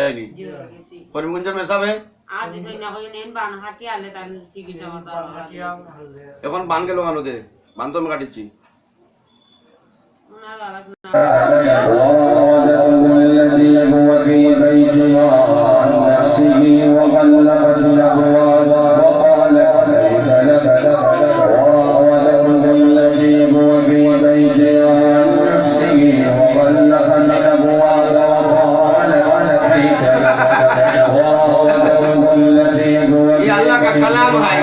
তাইনি করিমগঞ্জের মেসাবে এখন বান গেল কানোতে বান তো আমি কাটিচ্ছি अल्लाह का कलाम है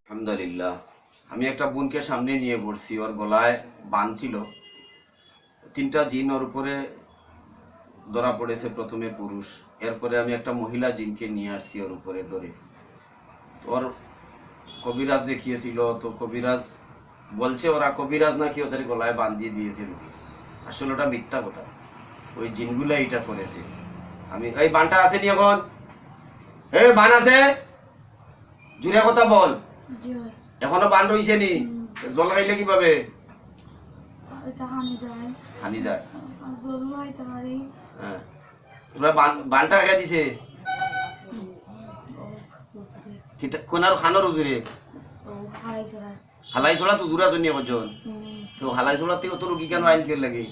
আলহামদুলিল্লাহ আমি একটা বোনকে সামনে নিয়ে বসছি ওর গলায় বান ছিল তিনটা জিন ওর উপরে ধরা পড়েছে প্রথমে পুরুষ এরপরে আমি একটা মহিলা জিনকে নিয়ে আসছি ওর উপরে ধরে ওর কবিরাজ দেখিয়েছিল তো কবিরাজ বলছে ওরা কবিরাজ নাকি ওদের গলায় বাঁধিয়ে দিয়েছে রুগী আসলে ওটা মিথ্যা কথা ওই জিনগুলো এইটা করেছে আমি এই বানটা আছে নি এখন এই বান আছে জুড়ে কথা বল এখনো বান রইছে নি জল খাইলে কিভাবে হানি যায় হ্যাঁ তোমরা বানটা খেয়ে দিছে কোনার খানোর উজুরে হালাই ছড়া তো জুরা জন্য একজন তো হালাই ছড়া থেকে তো রুগী কেন আইন খেয়ে লাগে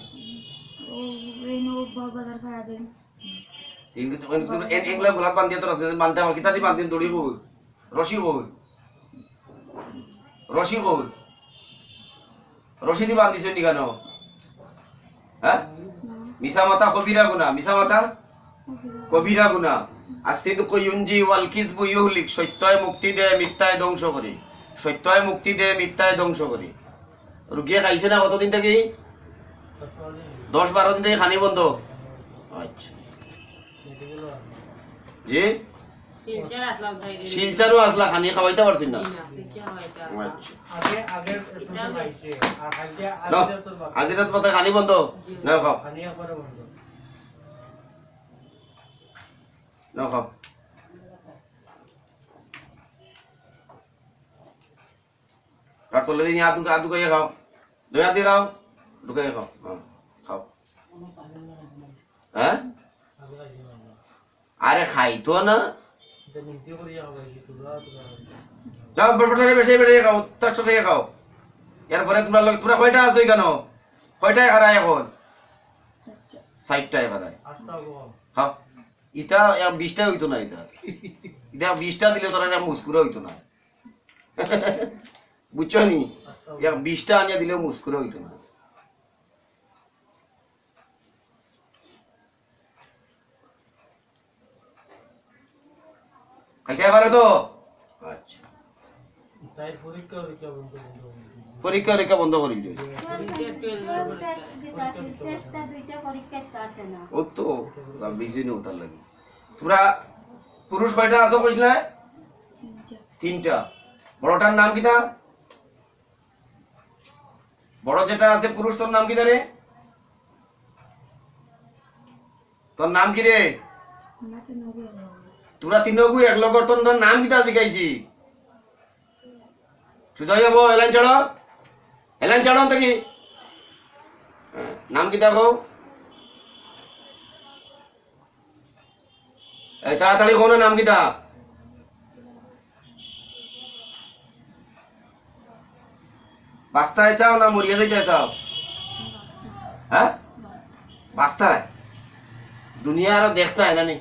এগুলা গোলাপ বান্ধিয়ে তো বানতে আমার কিতাদি বান্ধিয়ে দড়ি কই রশি কই রশি কই রশি দি বান্ধিছ নি কেন হ্যাঁ মিছা মাতা কবিরা গুনাহ মিছা মাতা কবিরা গুনাহ আসিদকু ইউনজি ওয়াল কিযবু ইউহলিক সত্যয় মুক্তি দেয় মিথ্যায় ধ্বংস করে সত্যয় মুক্তি দেয় মিথ্যায় ধ্বংস করে রুগী খাইছে না কতদিন থেকে 10-12 দিন থেকে খানি বন্ধ আচ্ছা জি শিলচারও আসলা খানি খাওয়াইতে পারছিস না আচ্ছা আজি রাত পথে খানি বন্ধ না খাও না খাও আর তোলে দিন আদু আদু কে খাও দয়া দিয়ে খাও ঢুকে খাও হ্যাঁ খাও হ্যাঁ আরে খাইতো না যাও বড় বেশি বেশি খাও তার সাথে খাও এরপরে তোমরা কয়টা আছো কেন কয়টায় হারায় এখন 60টায় হারায় খাও ইটা 20টা হইতো না এটা 20টা দিলে তোরা এটা মুস্কুরা হইতো না বুঝছো নি 20টা আনিয়া দিলে মুস্কুরা হইতো না খাইতে পারে তো আচ্ছা তাই পরীক্ষা রেখা বন্ধ করিল ও তো বিজয় নেই তার লাগে তোমরা পুরুষ কয়টা আছো কইছিলা 3টা বড়টার নাম কিটা বড় যেটা আছে পুরুষ তোর নাম কিটা রে তোর নাম কি রে তোমরা তিনগু এক লগর তোর নাম কিটা শিখাইছি সুজয় যাবো এলাইন ছাড়ো তো কি নাম কি দেখো এই তাড়াতাড়ি কোন নাম কিটা বাস্তায় চাও না মরিয়া যাইতে চাও হ্যাঁ বাস্তায় দুনিয়া আরো দেখতে হয় না নি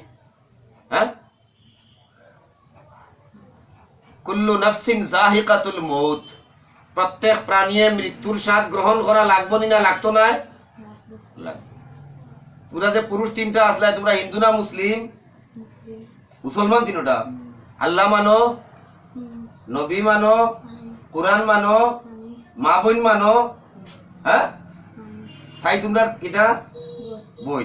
হ্যাঁ কুল্লু নাফসিন যাহিকাতুল মউত প্রত্যেক প্রাণীয়ে মৃত্যুর স্বাদ গ্রহণ করা লাগবো না লাগতো না তোমরা যে পুরুষ 3টা আসলে তোমরা হিন্দু না মুসলিম মুসলমান 3টা আল্লাহ মানো নবী মানো কোরআন মানো মা বোন মানো হ্যাঁ তাই তোমরা কিটা বই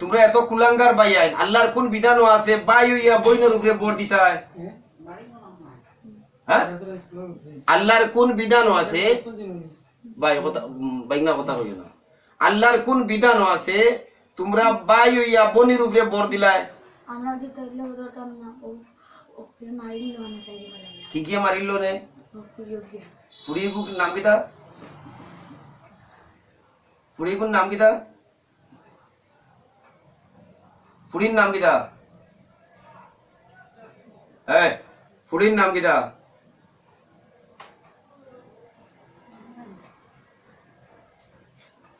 তোমরা এত কুলাঙ্গার বাই আইন আল্লাহর কোন বিধানও আছে বাই হইয়া বইনের উপরে বোর দিতায় হ্যাঁ আল্লাহর কোন বিধানও আছে ভাই কথা বাইনা কথা কইও না আল্লাহর কোন বিধানও আছে তোমরা বাই হইয়া বনির উপরে বর দিলাই আমরা যে তাইলে ধরতাম না ও ওকে মারিল না সাইডে বালাইয়া কি গিয়ে মারিল রে ও ফুরিও গিয়া ফুড়িগুর নাম কিতা ফুড়িগুর নাম কিতা ফুড়ির নাম কিতা এই ফুড়ির নাম কিতা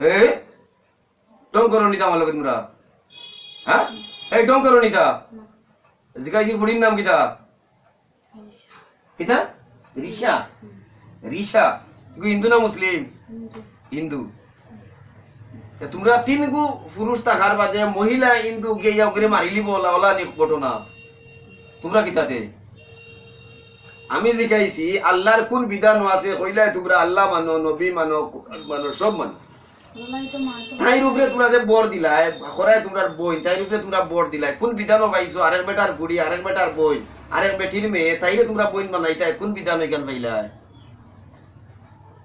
এই টং করো নিতা আমার লগে তোমরা হ্যাঁ এই টং করো নিতা জিগাইছি ফুড়ির নাম কিতা আইসা কিতা রিশা রিশা তুই হিন্দু না মুসলিম হিন্দু তোমরা তিন গু পুরুষ থাকার বাদে মহিলা হিন্দু গিয়ে করে মারিলি বলা ওলা নি ঘটনা তোমরা কিতাতে আমি জিজ্ঞাইছি আল্লাহর কোন বিধান আছে কইলাই তোমরা আল্লাহ মানো নবী মানো মানো সব মানো বলাই তো মারতো তাইর উপরে তোমরা যে বর দিলাই খরাই তোমরা বই তাইর উপরে তোমরা বর দিলাই কোন বিধানও পাইছো আরেক বেটার ফুড়ি আরেক বেটার বই আরেক বেটির মেয়ে তাইরে তোমরা বইন বানাইতাই কোন বিধান ওইখান পাইলাই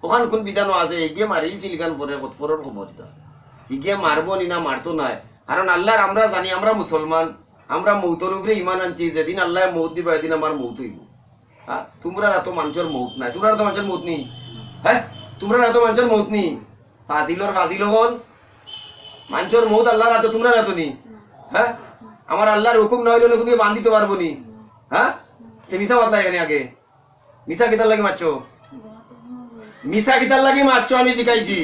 ওখান কোন বিধানও আছে এগিয়ে মারিল চিলিখান পরের ফরের খবর দিতা এগিয়ে মারবো নি না মারতো নাই কারণ আল্লাহর আমরা জানি আমরা মুসলমান আমরা মৌতর উপরে ইমান আনছি যেদিন আল্লাহ মৌত দিবা এদিন আমার মৌত হইব হ্যাঁ তোমরা এত মানুষের মৌত নাই তোমরা এত মানুষের মৌত নেই হ্যাঁ তোমরা এত মানুষের মৌত নেই ফাজিল হল মানুষের মৌত আল্লাহর এত তোমরা এত নি হ্যাঁ আমার আল্লাহর হুকুম না হইলে হুকুম বান দিতে পারবো নি হ্যাঁ মিশা বাতলা এখানে আগে মিশা কিতার লাগে মারছো মিশা কিতার লাগে মারছো আমি শিখাইছি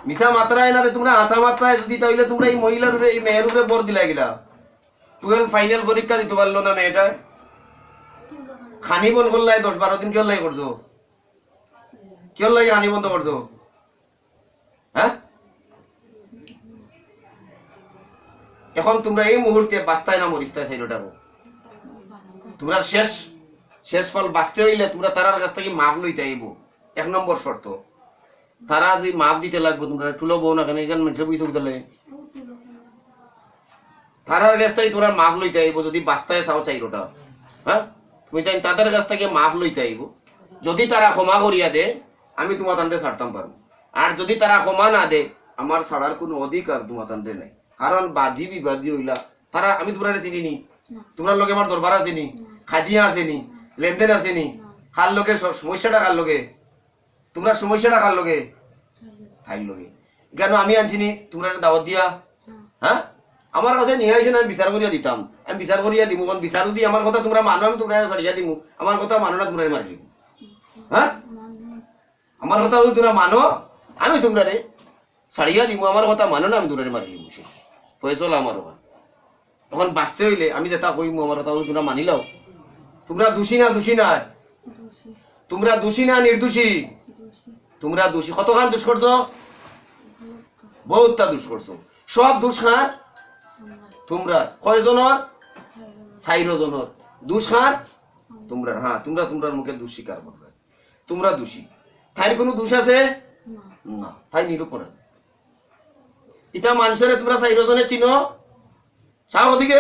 মিশা মাত্রায় না তোমরা হাসা মাত্রায় যদি তাহলে তোমরা এই মহিলার উপরে এই মেয়ের উপরে বর দিলাই গেলা 12 ফাইনাল পরীক্ষা দিতে পারলো না মেয়েটা খানি বন করলাই 10-12 দিন কেউ লাই করছো কেউ লাগে খানি বন্ধ করছো হ্যাঁ এখন তোমরা এই মুহূর্তে বাস্তায় না মরিস্তায় সেইটাবো তোমরা শেষ ফল বাঁচতে হইলে তোমরা তারার কাছ থেকে মাফ লইতে আইব 1 নম্বর শর্ত তারা যদি মাফ দিতে লাগবে তোমরা চুলো বউ না কেন এখানে মানুষের পয়সা উঠলে তারার কাছ থেকে তোমরা মাফ লইতে আইব যদি বাস্তায় চাও চাইরোটা হ্যাঁ তুমি তাই তাদের কাছ থেকে মাফ লইতে আইব যদি তারা ক্ষমা করিয়া দে আমি তোমার তান্ডে ছাড়তাম পারবো আর যদি তারা ক্ষমা না দে আমার ছাড়ার কোনো অধিকার তোমার তান্ডে নাই কারণ বাদী বিবাদী হইলা তারা আমি তোমরা চিনি নি তোমরা লোকে আমার দরবার আসেনি খাজিয়া আসেনি লেনদেন আসেনি কার লোকে সমস্যাটা কার লোকে তোমরা সমস্যাটা কার লোকে খাইর লোকে কেন আমি আনছিনি তোমরা দাওয়াত দিয়া হ্যাঁ আমার কাছে নিয়ে আসেন আমি বিচার করিয়া দিতাম আমি বিচার করিয়া দিব কারণ বিচার যদি আমার কথা তোমরা মানো আমি তোমরা ছাড়িয়া দিব আমার কথা মানো না তোমরা মারি দিব হ্যাঁ আমার কথা যদি তোমরা মানো আমি তোমরা ছাড়িয়া দিব আমার কথা মানো না আমি তোমরা মারি দিব শেষ ফয়সল আমার তখন বাঁচতে হইলে আমি যেটা কইমু আমার কথা তোমরা মানিলাও তোমরা দোষী না তোমরা দোষী না নির্দোষী তোমরা দোষী কতখান দোষ করছো বহুতটা দোষ করছো সব দোষ খান তোমরা কয়জনের 4 জনের দোষ খান তোমরা হ্যাঁ তোমরা তোমরা মুখে দোষ স্বীকার করবে তোমরা দোষী তাই কোনো দোষ আছে না তাই নিরুপরাধ ইটা মানুষের তোমরা 4 জনে চিনো চাও ওদিকে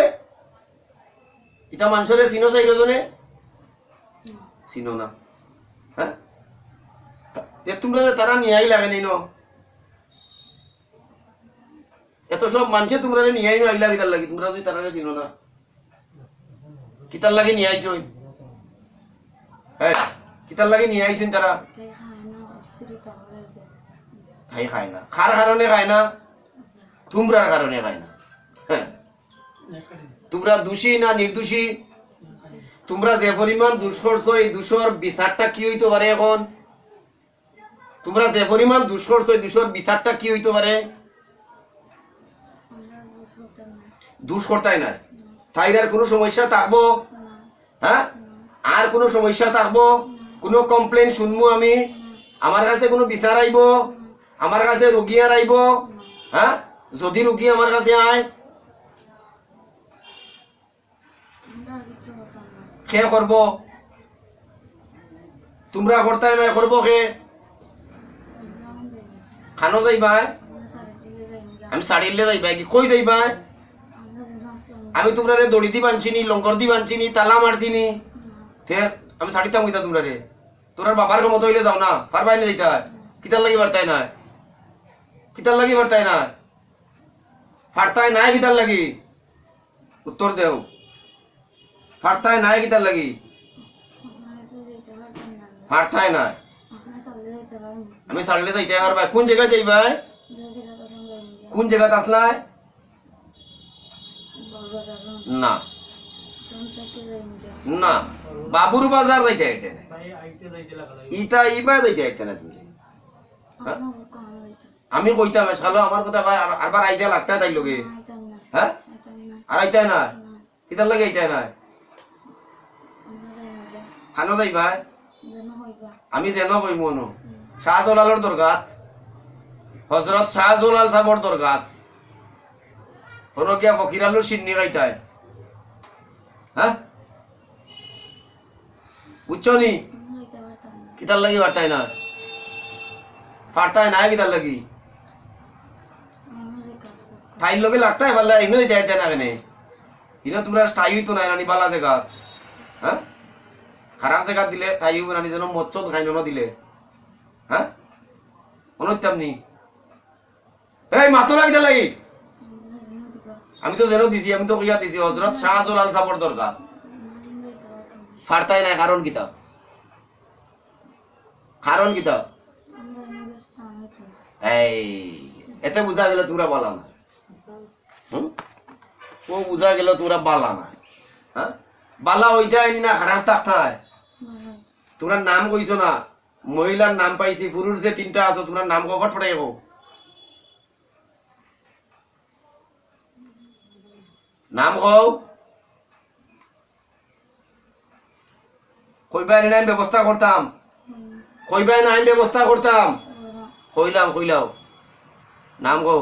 ইটা মানুষের চিনো 4 জনে চিনো না হ্যাঁ তোমরা তারা নিয়াই লাগে নাই ন এত সব মানুষে তোমরা নিয়াই আইলা কিতার লাগি তোমরা যদি তারা চিনো না কিতার লাগে নিয়ে আইছো হ্যাঁ কিতার লাগে নিয়ে আইছেন তারা তাই খায় না খার কারণে খায় না তোমরার কারণে খায় না হ্যাঁ তোমরা দোষী না নির্দোষী তোমরা যে পরিমাণ দোষ করছো এই দোষের বিচারটা কি হইতে পারে এখন তোমরা যে পরিমাণ দোষ করছো এই দোষের বিচারটা কি হইতে পারে দোষ করতাই না তাই আর কোনো সমস্যা থাকবো হ্যাঁ আর কোনো সমস্যা থাকবো কোনো কমপ্লেন শুনবো আমি আমার কাছে কোনো বিচার আইব আমার কাছে রোগী আর আইব হ্যাঁ যদি রোগী আমার কাছে আয় কে করব তোমরা করতাই না করব কে খানো যাইবা আমি শাড়িলে যাইবা কি কই যাইবা আমি তোমরা দড়ি দি বানছিনি লঙ্কর দি বানছিনি তালা মারছিনি আমি শাড়িতাম কিতা তোমরা তোর বাবার ক্ষমতা হইলে যাও না পারবাই না যাইতা কিতার লাগি বার্তাই না কিতার লাগি বার্তাই না ফারতায় নাই কিতার লাগি উত্তর দেও ফারতায় নাই কিতার লাগি আপনার কাছে যেতে পারতাম না ফারতায় নাই আপনার চলে যেতে পারবো আমি সারলে যাইতে পারবা কোন জায়গায় যাইবাই যে জায়গা কথা যাই কোন জায়গাতে আসলাই বলবো যাবো না তখন থেকে যাই না বাবুর বাজার যাইতে আইতে না ইটা ইবার যাইতে আইতে না তুমি আপনার কাম হইতো আমি কইতাম শালো আমার কথা আরবার আইতে লাগতে তাই লগে আইতাম না হ্যাঁ আইতাম না আর আইতে না না কিতার লাগে আইতে না আমরা যাই হানো যাইবাই যেন হইবা আমি যেন কইম ন শাহজালালর দরগাত হযরত শাহজালাল সাবর দরগাত হলো গিয়া ফকির আলুর সিন্নি গাইতায় হ্যাঁ বুঝছো নি হইতে পারতাম না কিতার লাগি বার্তায় না ফারতায় না কিতার লাগি আমরা যে কাজ করতাম ঠাইর লগে লাগতায় পারলে ইনো দিতে আইতে না কেনে ইনো তোমরা স্থায়ী হইতো না নানি বালা জায়গা হ্যাঁ খারাপ জায়গা দিলে ঠাই হইব নানি যেন মচ্ছদ খাইনো না দিলে হ্যাঁ অনুত্তাম নি এই মাতো লাগিতে লাগি আমরা যেন দিবা আমি তো যেন দিছি আমি তো কইয়া দিছি হযরত শাহজালাল সাবর দরগার আমরা যেন যাইতে পারতাম না ফারতায় না কারণ কিতা কারণ কিতা আমরা এনে স্থান হইতো এই এতে বুঝা গেল তোমরা বালা না ও বুঝা গেল তোমরা বালা না হ্যাঁ বালা হইতে আইনি না খারাপ থাকতায় ভালো তোমরা নাম কইছো না মহিলার নাম পাইছি পুরুষ যে তিনটা আছো তোমরা নাম কখন ফটাই গো নাম কও কইবাই না আমি ব্যবস্থা করতাম কইবাই না আমি ব্যবস্থা করতাম কইলাও নাম কও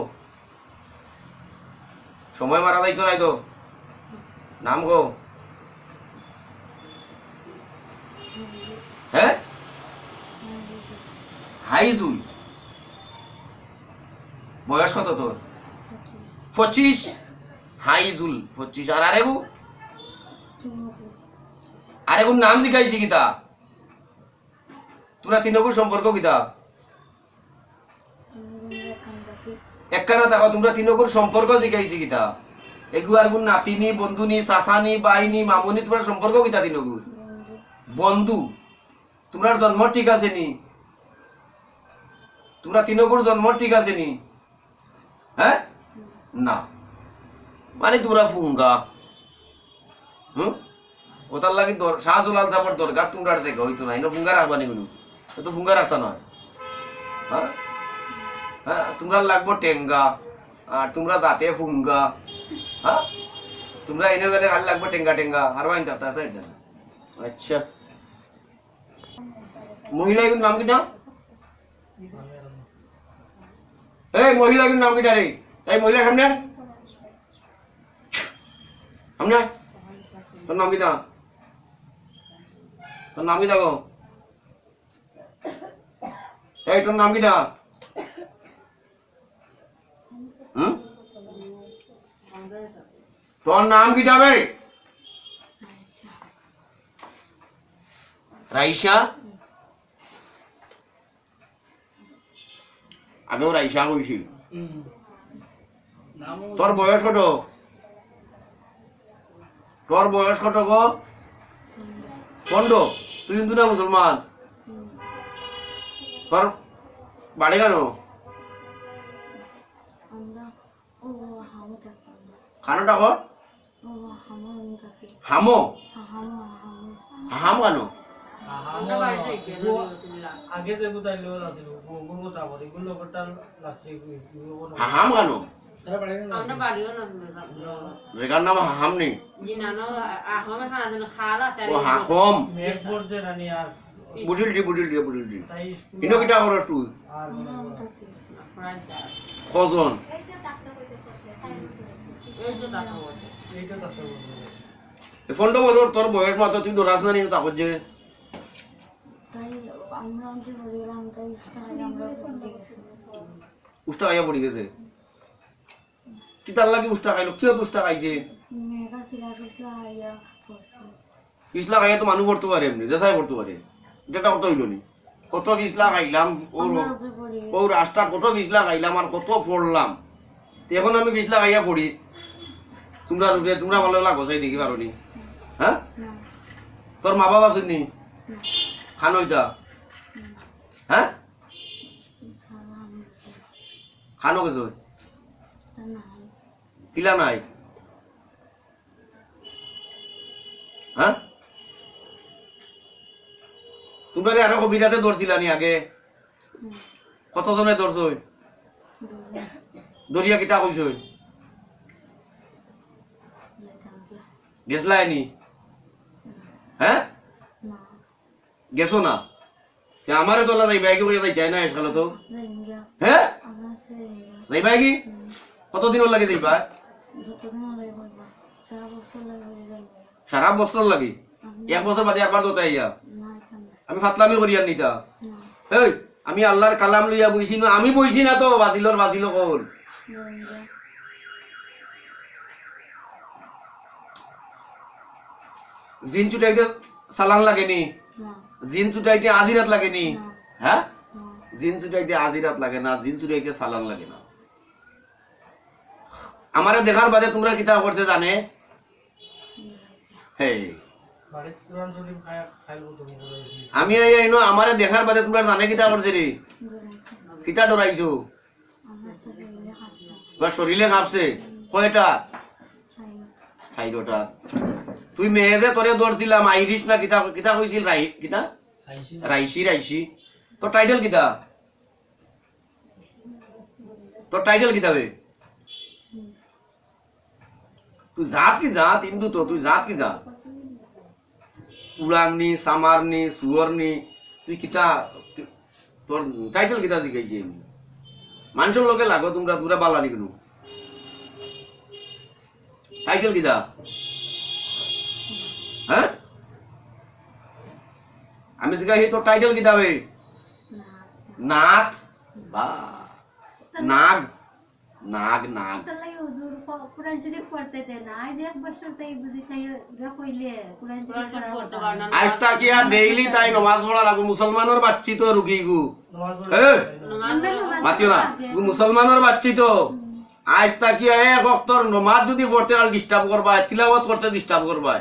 সময় মারা যাইতো নাই তো নাম কও হ্যাঁ হাইজুল বয়স কত তোর 25 হাইজুল 25 আর আরেগুর নাম জিগাইছি কিতা তোরা তিনগুর সম্পর্ক কিতা একখানা থাকো তোমরা তিনগুর সম্পর্ক জিগাইছি কিতা এগু আর গুণ নাতিনি বন্ধুনি চাচানি বাইনি মামুনি তোমরা সম্পর্ক কিতা তিনগুর বন্ধু তোমরার জন্ম ঠিক আছে নি তোমরা তিনগুর জন্ম ঠিক আছে নি হ্যাঁ না মানে তোমরা ফুঙ্গা ওটার লাগে শাহজালাল সাবর দরকার তোমরা দেখো হইতো না ইনো ফুঙ্গা রাখবা নি কোনো তো ফুঙ্গা রাখতা নয় হ্যাঁ হ্যাঁ তোমরা লাগবো টেঙ্গা আর তোমরা যাতে ফুঙ্গা হ্যাঁ তোমরা এনে গেলে খালি লাগবো টেঙ্গা টেঙ্গা আর বাইন থাকতা আচ্ছা মহিলা এগুলোর নাম কিটা এই মহিলা এগুলোর নাম কিটা রে এই মহিলা সামনে সামনে তোর নাম কিটা তোর নাম কিটা গো এই তোর নাম কিটা তোর নাম কিটা বে রাইসা আগেও রাইসা কইছিল তোর বয়স কত তোর বয়স কত গো 15 তুই হিন্দু না মুসলমান তোর বাড়ি কেন আমরা ও হামো থাকি খানোটা কর ও হামো থাকি হামো হামো হামো হাম কেন আগে যে বুঝাইলো আছিল গুরু তাবর এগুলো কথা লাগছে হাম কেন আমরা বাড়িও না জায়গার নাম হাম নেই জিনানো আহমে খানা খালা ও হাকম মেঘ পড়ছে রানি আর বুঝিলটি তাই ইনো কিটা করস তুই আর আমরাও থাকি কজন এই তো টাকা বলছে এইটা তাতে বলছে 15 বছর তোর বয়স মাত্র তুই ডরাস না নিন তাকর যে তাই আমরা অনেক ঘুরে গেলাম তাই তাই আমরা ঘুরে গেছি উষ্টা খাইয়া পড়ি গেছে কি তার লাগে উষ্টা খাইলো কিয় উষ্টা খাইছে মেঘা শিলা শিলা আইয়া পড়ছে পিছলা খাইয়া তো মানুষ পড়তে পারে এমনি দেশাই পড়তে পারে যেটা কত হইল নি কত পিছলা খাইলাম আমরা উপরে পড়ে গেছি ও রাস্তা কত পিছলা খাইলাম আর কত পড়লাম এখন আমি পিছলা খাইয়া পড়ি তোমরা ভালো লাগো চাই দেখি পারো নি হ্যাঁ না তোর মা বাবা শুনি না খান হইতা হ্যাঁ খাওয়া হয়েছে খানো গেছো তা নাই কিলা নাই হ্যাঁ তোমরা আরো কবিরাতে ধরছিলা নি আগে কতজনে ধরছ দুজন দরিয়া কিতা কইছ যেতাম কি গেছলাই নি হ্যাঁ না গেছো না আমারে তোলা যাইবা কি কইয়া যাই না এসকালে তো যাইঙ্গা হ্যাঁ আমার আছে যাইঙ্গা যাইবা কি কতদিন লাগে যাইবা যতদিন লাগে বলবা সারা বছর লাগে যাইঙ্গা সারা বছর লাগে এক বছর বাদে একবার দোতা ইয়া না এটা না আমি ফাতলামি করি আর নিতা না এই আমি আল্লাহর কালাম লইয়া বইছি না আমি বইছি না তো বাজিল কল যাইঙ্গা জিন চুটাইতে সালান লাগেনি না জিন চুটাইতে আজিরাত লাগেনি না হ্যাঁ না জিন চুটাইতে আজিরাত লাগে না জিন চুটাইতে সালান লাগে না আমারে দেখার বাদে তোমরা কিতাব করতে জানে হে বাড়িতে কোরআন শরীফ খাইলো তুমি করাইছি আমি এইনো আমারে দেখার বাদে তোমরা জানে কিতাব করছে রে দৌড়াইছে কিতা ডরাইছো আমার সাথে গেলে হাসছে বা শরীরে কাঁপছে কয়টা চাইনা খাইরোটা তুই মেয়ে যে তোরে ধরছিলাম আইরিশ না কিতা কিতা কইছিল কিতা আইছি রাইসি তোর টাইটেল কিতা তোর টাইটেল কিতা বে তুই জাত কি জাত হিন্দু তো তুই জাত কি জাত উড়াংনি সামারনি সুয়রনি তুই কিতা তোর টাইটেল কিতা জিগাইছে মানুষের লোকে লাগো তোমরা বালানি কেন টাইটেল কিতা হ্যাঁ আমি জিগাইছি তোর টাইটেল কিতা বে না নাগ বা নাগ নাগ নাগ আসলে হুজুর কোরআন শরীফ পড়তে দেয় না আজ এক বছর তাই বুঝি তাই কইলে কোরআন কোরআন শরীফ শরীফ পড়া পড়তে পারে না আজ তাকি আর ডেইলি তাই নমাজ পড়া লাগো মুসলমানের বাচ্চি তো রুগী গু নামাজ এ পড়ে মাতিও না গু মুসলমানের বাচ্চি তো আজ তাকি এক ওয়াক্তর নমাজ যদি পড়তে আর ডিস্টার্ব করবা তিলাওয়াত করতে ডিস্টার্ব করবা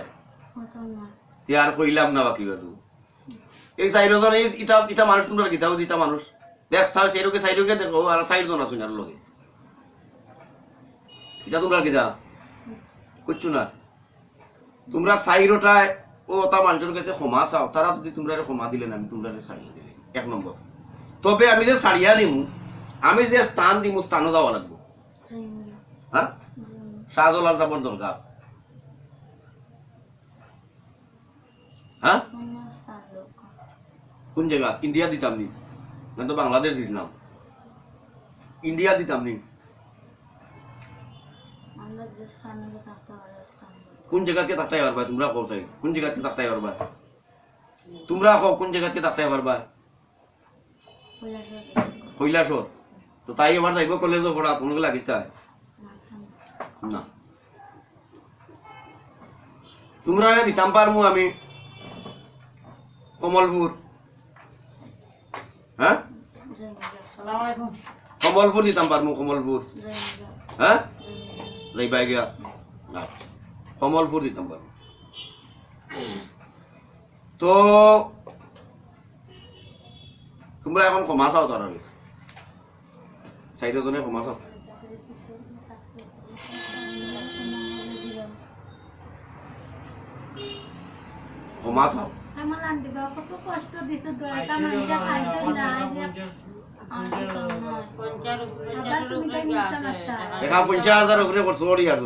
কত না তে আর কইলাম না বাকি বাদু এই সাইরজন এই ইতা মানুষ তোমরা কিতাও জিতা মানুষ দেখ সাইরকে দেখো আর সাইরজন আছুন আর লগে ইতা তোমরা কিতা কুচ্ছু না তোমরা সাইরোটায় ও তা মানুষের কাছে ক্ষমা চাও তারা যদি তোমরা ক্ষমা দিলেন আমি তোমরা ছাড়িয়ে দিলে এক নম্বর তবে আমি যে ছাড়িয়া দিমু আমি যে স্থান দিমু স্থানও যাওয়া লাগবো যাইঙ্গা হ্যাঁ শাহজলাল যাবার দরকার হ্যাঁ অন্য স্থান লোক কোন জায়গা ইন্ডিয়া দিতাম নি আমি তো বাংলাদেশ দিছিলাম ইন্ডিয়া দিতাম নি আমরা যে স্থানে থাকতে পারি স্থান কোন জায়গাতে থাকতে পারবা তোমরা কও চাই কোন জায়গাতে থাকতে পারবা তোমরা কও কোন জায়গাতে থাকতে পারবা কৈলাসর তো তাই এবার যাইব কলেজও পড়া তোমাকে লাগিস তাই না তোমরা দিতাম পারমু আমি কমলপুর হ্যাঁ আসসালামু আলাইকুম কমলপুর দিতাম পারমু কমলপুর হ্যাঁ যাইবা গিয়া আচ্ছা কমলপুর দিতাম পারমু তো তোমরা এখন ক্ষমা চাও তার আগে চারিজনে ক্ষমা চাও ক্ষমা চাও আমার আন্টি বাবা কত কষ্ট দিছে দয়াটা মানুষে খাইছে না পঞ্চাশ আবার তুমি তাই নিচে মারতা দেখা 50,000 উপরে করছো ওরি আর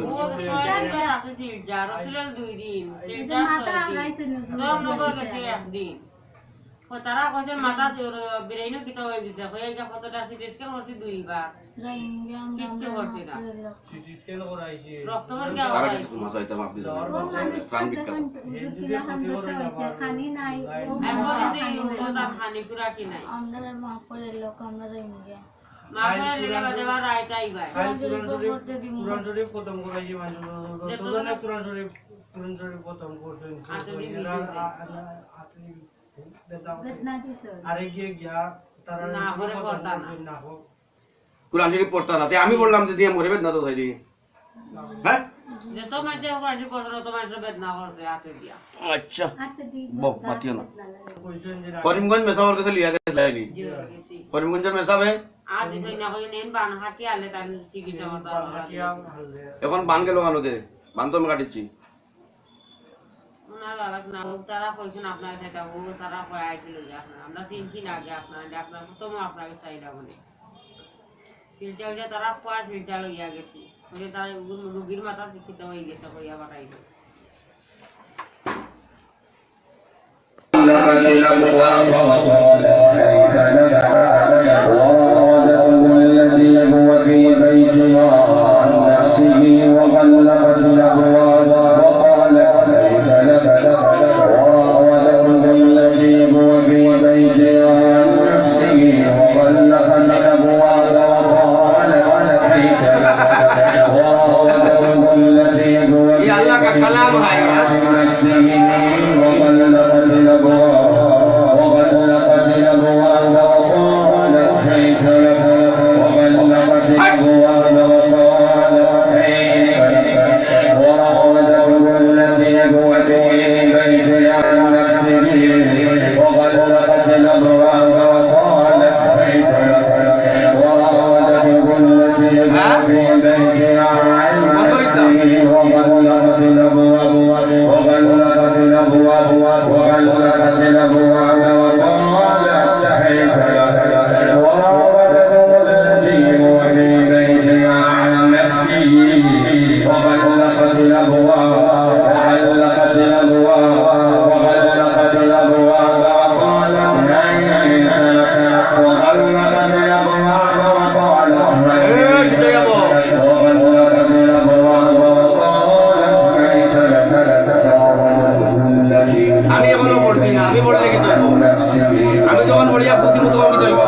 শিলচার আসলে 2 দিন এটা মাথা আগাইছে না তোর নগর গেছে একদিন তারা কইছে মাথা বিরাইনো কিতা হয়ে গেছে হয়ে গেছে কতটা সিটি স্ক্যান করছি 2 বার কিচ্ছু করছি না সিটি স্ক্যান করাইছি রক্ত ভর তারা গেছে কাছে ক্ষমা চাইতে মাপ দিতে যাওয়ার ও পর মানুষ প্রাণ বিকাশ কিলা খান দশা হইছে খানি নাই ও এখন ইউটা খানি পুরা কি নাই আমরা মাফ করে লোক আমরা যাইঙ্গা মা করে লেগে বাদেবা রাইতাই ভাই কোরআন শরীফ খতম করাইছি মানুষ যতজনে কোরআন শরীফ খতম করছেন বেদনা দিছে আরে গিয়ে গিয়া তারা না করে খতম করতাম করছেন না হোক কোরআন শরীফ পড়তা না, আমি বললাম যে দিয়ে মরে বেদনা তো তাই দিই, হ্যাঁ যত মানুষে কোরআন করছে তত মানুষের বেদনা করছে হাতে দিয়া। আচ্ছা হাতে দিই বউ মাতিও না। কইছেন যে করিমগঞ্জ মেসাবের কাছে লিয়া গেছে লাইনি, গেছি। করিমগঞ্জের মেসাবে আর দিছই না কই নেন বান হাঁটি আলে তার চিকিৎসা করতে হাতিয়া হলে এখন বান গেল কানোতে, বান তো আমি কাটিচ্ছি। ওনার আলাক না ও তারা কইছেন আপনার সেটা ও তারা কই আইছিল যে আপনার আমরা চিনছি না আগে আপনার আপনার প্রথম আপনাকে চাইলা বলে শিলচা হইয়া তারা কয় শিলচা লইয়া গেছি ওই তারা রুগীর মাথা শিক্ষিত হয়ে গেছে কইয়া বাড়াইল ये अल्लाह का कलाम है यार। আমি এখনো পড়ছি না, আমি পড়লে কি তৈব, আমি যখন পড়িয়া প্রতি তখন কি তৈব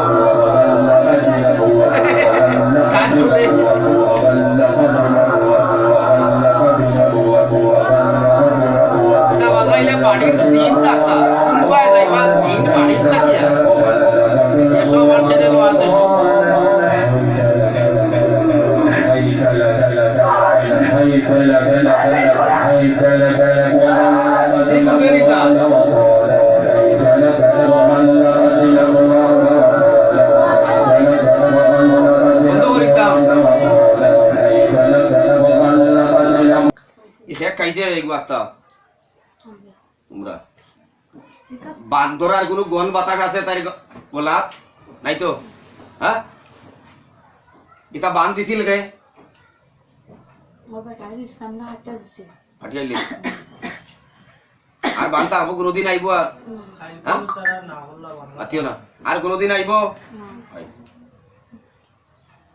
কাজ চলে। বাজাইলে বাড়ির জিন থাকতা কোনবাই যাইবা জিন বাড়ির থাকিয়া এসব আর চ্যানেল আছে বন্ধ করিতাম শেখ খাইছে এক বাস্তা তোমরা বান্দরার কোনো গন বাতাস আছে তাই বলা নাই তো, হ্যাঁ ইতা বান দিছিল কে বাবা টাইল সামনে হাতটা দিছে হাটিয়াইলি আর বানতা হবো কোনোদিন আইব আর খাইতো তারা না হল্লা বাংলা আতিও না আর কোনোদিন আইব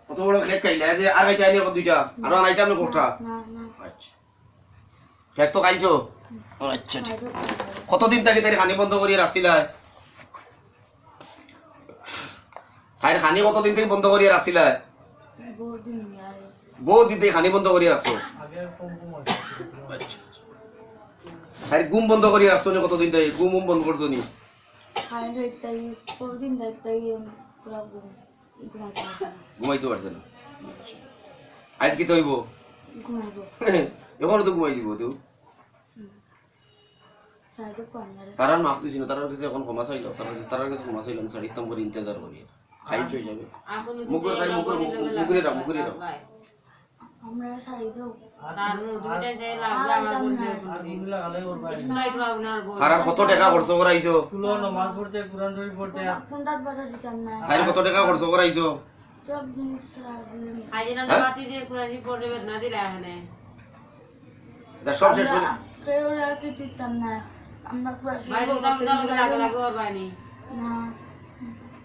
কত বড় খেক খাইলা যে আর খাইতে আইনি দুইটা আর আনাইতাম না কোঠা। না না আচ্ছা খেক তো খাইছো, আচ্ছা ঠিক। কতদিন থেকে তাই খানি বন্ধ করিয়ে রাখছিলা, তাই খানি কতদিন থেকে বন্ধ করিয়ে রাখছিলা, বহুত দিন আর বহুত দিন থেকে খানি বন্ধ করিয়ে রাখছো, আগে কম কম আছে তাই ঘুম বন্ধ করিয়ে রাখছো নি কতদিন থেকে, ঘুম বন্ধ করছো নি, খাই তাই প্রতিদিন তাই পুরো ঘুমাইতে পারছে না। আজ কি তো হইব ঘুমাইব এখনো তো ঘুমাই দিব তো, তাই তো কর্নারে তারার মাফ দিছি না, তারার কাছে এখন ক্ষমা চাইল, তারার কাছে ক্ষমা চাইলাম সাড়িতাম করে ইন্তজার করি খাই চই যাবে মুগুর খাই মুগুরে রাখ মুগুরে রাখ আমরা সারি দাও তার দুইটা যে লাগবে আমার বলতে আগুন লাগালে ওর ভাই নাই তো আপনার বল তারার কত টাকা খরচ করাইছো, তুলো নামাজ পড়তে কুরআন শরীফ পড়তে ফোন দাঁত বাধা দিতাম না তাই কত টাকা খরচ করাইছো, সব জিনিস সার দিলাম আজ না বাতি যে কোরআন পড়বে না দিলা এখানে এটা সব শেষ করে কেউ আর কি দিতাম না আমরা ক্লাস ভাই বলতাম তো লাগে লাগে ওর বাইনি না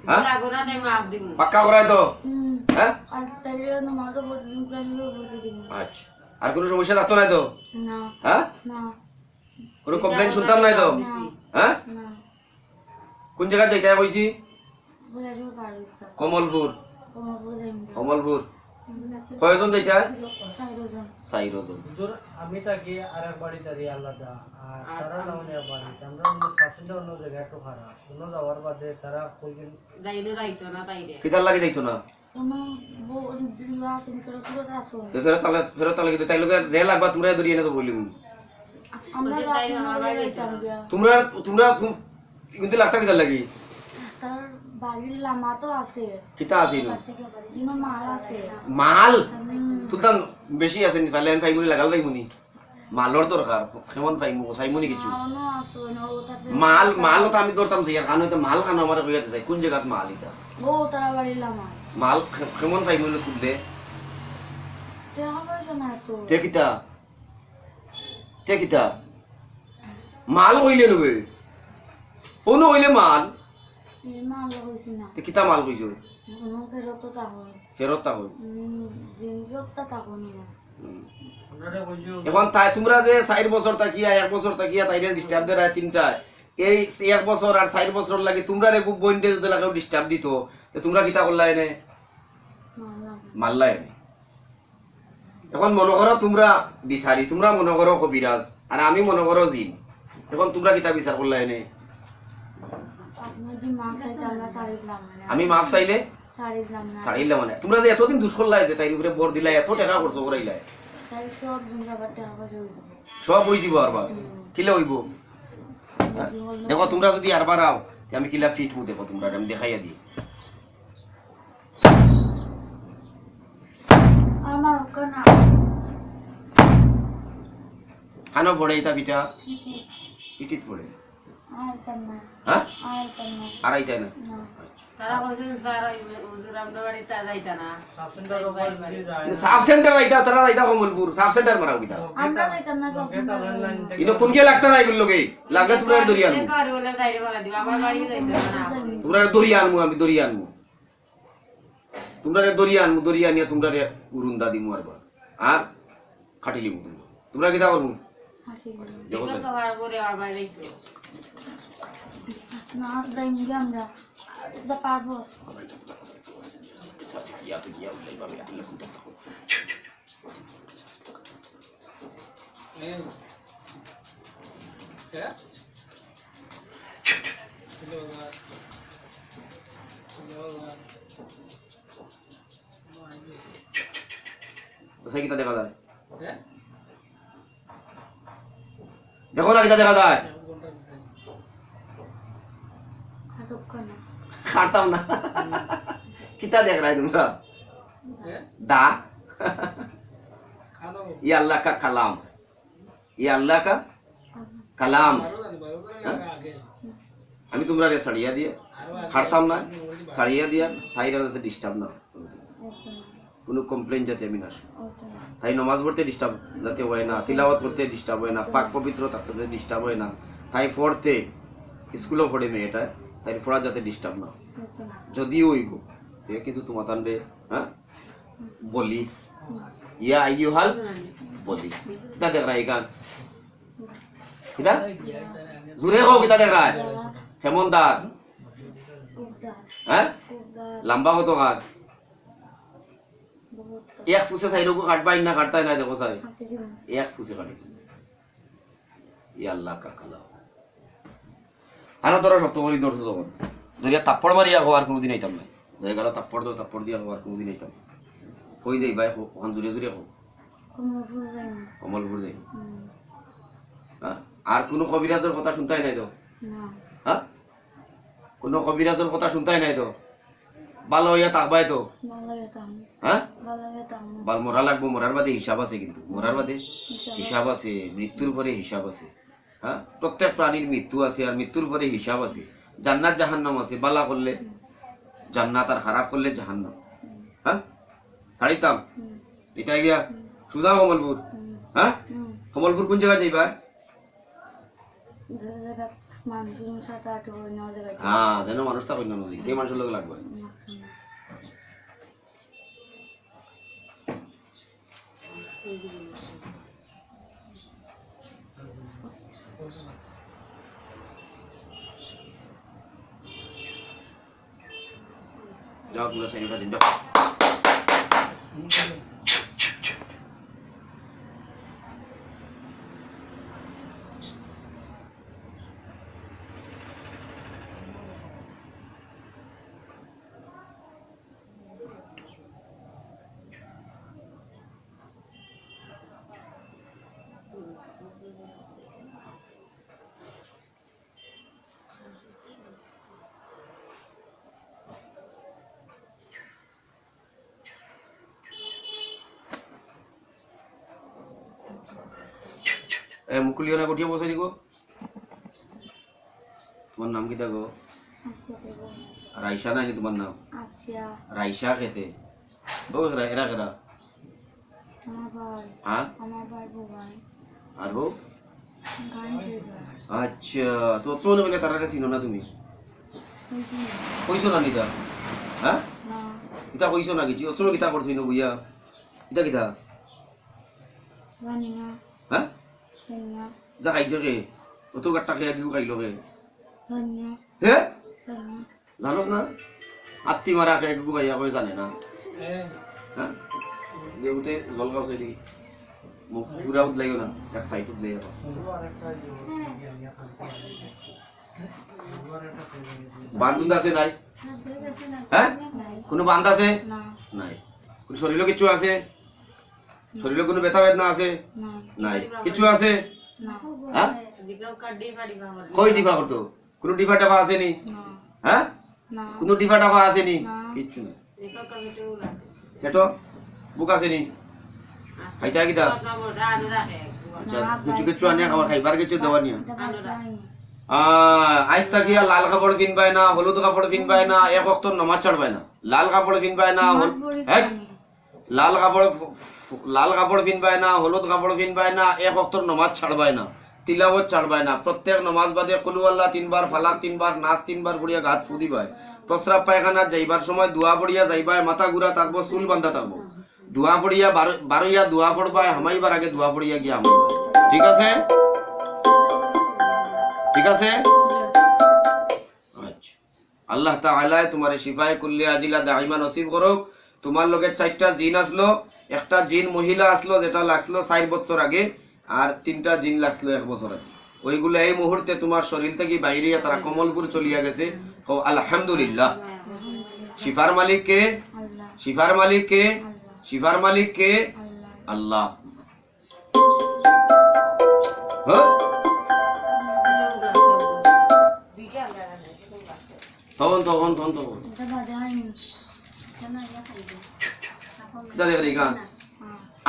হ্যাঁ লাগো না তাই মাফ দিমু পাক্কা করাই তো, হ্যাঁ আর তাইলে নামাজ পড়তে দিন ক্লাস পড়তে দিন আচ্ছা আর কোনো সমস্যা থাকতো নাই তো, না হ্যাঁ না কোনো কমপ্লেন শুনতাম নাই তো, হ্যাঁ না কোন জায়গা যাইতে কইছি, বোঝা যাবে পার হইতাম কমলপুর, কমরপুর যাইম কমলপুর কয়জন যাইতে চাইরজন 4 জন, হুজুর আমি থাকি আরেক বাড়ি দাঁড়িয়ে আলাদা আর তারা নামনে বাড়িতে আমরা অন্য সাসেন্ডে অন্য জায়গায় একটু খারাপ অন্য যাওয়ার বাদে তারা কইছেন যাইলে যাইতো না তাইরে কিতার লাগে যাইতো না, কোনো জিনিস আছে ফেরত ফেরত আসো ফেরত তাহলে কিন্তু তাই লোক যে লাগবা তোমরা ধরিয়ে এনে তো বলিম আমরা আপনার যাইতাম গিয়া তোমরা তোমরা কিন্তু লাগতা কিতা লাগি তার বাড়ির লামা তো আছে কিতা আছিল জিন মাল আছে মাল তুলতাম বেশি আছে নি ফাইলেন ফাইমুনি লাগাল ফাইমুনি মালর দরকার কেমন ফাইমু ফাইমুনি কিছু মালও আছে না ও তাতে মাল তো আমি ধরতাম সেই কারণ হইতো মাল কানো আমার কইতে চাই কোন জায়গাত মাল এটা ও তারা বাড়ির লামা মাল কেমন ফাইমুনি তুলবে টাকা পয়সা না তো তে কিতা মাল কইলে নবে কোনো কইলে মাল এই মাল হইছে না তে কিতা মাল কইছো কোনো ফেরত তা হয় ফেরত তা হই জিনিসও তা থাকো না আমরা কইছো এখন তাই তোমরা যে 4 বছর তাকিয়া 1 বছর তাকিয়া তাইরে ডিস্টার্ব দে রায় তিনটা এই 1 বছর আর 4 বছর লাগি তোমরা রে খুব বইন্ডে যদি লাগাও ডিস্টার্ব দিত তে তোমরা কিতা করলা এনে মাল্লা এনে এখন মনে করো তোমরা বিচারি তোমরা মনে করো কবিরাজ আর আমি মনে করো জিন এখন তোমরা কিতা বিচার করলা এনে আপনার যে মাছ চাইতে আমরা ছাড়িলাম না আমি মাফ চাইলে ছাড়িলাম না ছাড়িলে মানে তোমরা যে এতদিন দুষ করলাই যে তাই উপরে বর দিলাই এত টাকা খরচ করাইলাই তাই সব জিনিস আবার টাকা পয়সা হয়ে যাবে সব হইছিব আরবার কিলে হইব দেখো তোমরা যদি আরবার আও আমি কিলা ফিট হু দেখো তোমরা আমি দেখাইয়া দিই আমার ওখানে খানো পড়ে এটা পিঠা পিঠিত পড়ে আইতাম না হ্যাঁ আইতাম না আর আইতাই না না তারা কইছেন স্যার হুজুর আমরা বাড়িতে যাইতা না সাবসেন্টার উপর দিয়ে যায় সাব সেন্টার আইতা তারা আইতা কমলপুর সাব সেন্টার মারাও কিতা আমরা যাইতাম না সব লোকে তার লাইন থেকে ইনো কোনকে লাগতা নাই গুলো লগে লাগলে তোমরা দরিয়ান কার বলে যাইরে বলা দিব আমার বাড়ি যাইতে না তোমরা দরিয়ান আমি দরিয়ান তোমরা দরিয়ান নিয়ে তোমরা উরুন্দা দিমু আর খাটিলি মু তোমরা কিতা করমু হাঁটি গেলাম দেখো কত বার করে আমার বাড়ি যাইতো না যাইম গিয়ে আমরা যা পারবো কিতা দেখা যায় দেখো না কিতা দেখা যায় হাঁটুক না খাটতাম না কিতা দেখ रहा है তোমরা दा ये अल्लाह का कलाम ये अल्लाह का कलाम আমি তোমরা রে সাড়িয়া দিয়ে খাটতাম না সাড়িয়া দিয়া তাইরা যাতে ডিস্টার্ব না কোনো কমপ্লেইন যাতে আমি না শুনি তাই নামাজ পড়তে ডিস্টার্ব যাতে হয় না তিলাওয়াত করতে ডিস্টার্ব হয় না পাক পবিত্র থাকতে ডিস্টার্ব হয় না তাই পড়তে স্কুলও পড়ে মেয়েটা তাই পড়া যাতে ডিস্টার্ব না যদিও হইব তে কিন্তু তোমার তানবে হ্যাঁ বলি ইয়া আইয়ুহাল বলি কিতা দেখ রা গান কিতা জুরে হো কিতা দেখ রা হেমন্দার হ্যাঁ লম্বা কত গান এক ফুসে সাইরো কো কাটবাই না কাটতাই না দেখো সাই এক ফুসে কাটি ইয়া আল্লাহ কা কালাম আনা ধরো সত্য করি ধরছো যখন ধরিয়া তাপ্পড় মারিয়া হওয়ার কোনোদিন আইতাম না ধরে গেল তাপ্পড় দাও তাপ্পড় দিয়া হওয়ার কোনোদিন আইতাম কই যাই ভাই ওখান জুড়ে জুড়ে হো কমলপুর যাইম কমলপুর যাই হ্যাঁ আর কোনো কবিরাজের কথা শুনতাই নাই তো না হ্যাঁ কোনো কবিরাজের কথা শুনতাই নাই তো ভালো হইয়া থাকবাই তো ভালো যেতাম হ্যাঁ ভালো যেতাম বাল মরা লাগবো মরার বাদে হিসাব আছে কিন্তু মরার বাদে হিসাব আছে মৃত্যুর পরে হিসাব আছে হ্যাঁ প্রত্যেক প্রাণীর মৃত্যু আছে আর মৃত্যুর পরে হিসাব আছে জান্নাত জাহান্নাম আছে বালা করলে জান্নাত আর খারাপ করলে জাহান্নাম হ্যাঁ ছাড়িতাম এটা গিয়া সুজা কমলপুর হ্যাঁ কমলপুর কোন জায়গায় যাইবা জায়গা মানুষের সাথে আটে হয়ে নেওয়া জায়গা হ্যাঁ যেন মানুষটা কইনা নদী সেই মানুষের লোক লাগবে যাও তোমরা সাইনটা দিন যাও মুকুলিও না গঠিয়ে বসাই দিব। তোমার নাম কিতা গো? আচ্ছা দেবো। রাইসা নাকি তোমার নাম? আচ্ছা রাইসা খেতে ও এরা কেরা? আমার ভাই, হ্যাঁ আমার ভাই ভাই আর হো গান গাইবা। আচ্ছা তো মনে করলে তারা চিনো না তুমি? কইছো না নিতা? হ্যাঁ না ইতা কইছো না কিছু অচল কিতা করছো ইনো বইয়া ইতা কিতা? জানি না হ্যাঁ জানি না ইতা খাইছো কে? অত গাট্টা খেয়ে কিউ খাইলো কে? জানি না হে জানি না জানোস না? আত্মি মারা খেয়ে কিউ খাইয়া কই জানে না? হ্যাঁ দেউতে জল খাওছে দেখি মুখ পুরা উঠলাইও না এক সাইড উঠলাই আর বান্ধুন আছে নাই? হ্যাঁ কোনো বান্ধ আছে না নাই? কোনো শরীরে কিছু আছে? শরীরে কোনো ব্যথা বেদনা আছে না নাই? কিছু আছে? না হ্যাঁ দিকেও কাড্ডি ফাড়ি বাবা কই ডিফা করতো? কোনো ডিফা টাফা আসেনি? না হ্যাঁ না কোনো ডিফা টাফা আসেনি? না। কিচ্ছু না। দিকেও কামিতে উলাতে হেটো বুক আসেনি? খাইতা কিতা? আনু রাখে আচ্ছা কিছু কিছু আনিয়া খাওয়া খাইবার কিছু দেওয়া নিয়া এটা ভাত খাইনি। আজ তাকিয়া লাল কাপড় পিনবাই না, হলুদ কাপড় পিনবাই না, এক ওয়াক্ত নমাজ ছাড়বাই না। লাল কাপড় পিনবাই না, নামাজ পড়ি হ্যাঁ খাইনি। লাল কাপড় পিনবাই না, হলুদ কাপড় পিনবাই না, এক ওয়াক্ত নমাজ ছাড়বাই না, তিলাওয়াত ছাড়বাই না। প্রত্যেক নমাজ বাদে কুলু আল্লাহ 3 বার, ফালাক 3 বার, নাস 3 বার পড়িয়া গাত ফুদিবাই। প্রস্রাব পায়খানা যাইবার সময় দোয়া পড়িয়া যাইবাই, মাথা ঘুরা থাকবো, চুল বান্ধা থাকবো। দোয়া পড়িয়া বারোইয়া দোয়া পড়বাই, হামাইবার আগে দোয়া পড়িয়া গিয়া হামাইবাই। ঠিক আছে? ঠিক আছে? আচ্ছা আল্লাহ তাআলা তোমার শিফায়ে কুল্লি আজিলা দাইমা নসিব করুক। তোমার লগে 4টা জিন আসলো, একটা জিন মহিলা আসলো যেটা লাগছিল 4 বছর আগে, আর 3টা জিন লাগছিল 1 বছর আগে। ওইগুলো এই মুহূর্তে তোমার শরীর থেকে বাইরে তারা কমলপুর চলিয়া গেছে। ও আলহামদুলিল্লাহ। শিফার মালিক কে? আল্লাহ শিফার মালিক কে? আল্লাহ শিফার মালিক কে? আল্লাহ আল্লাহ। হ্যাঁ তখন তখন তখন তখন এটা ভাত খাইনি। কেন ইয়া খাইবে এখন দাদা দেখি হ্যাঁ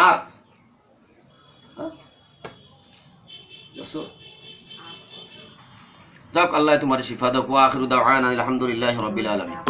আত যাক আল্লাহ তোমার শিফা দাও। আখিরু দাওয়ানা আলহামদুলিল্লাহি রাব্বিল আলামিন।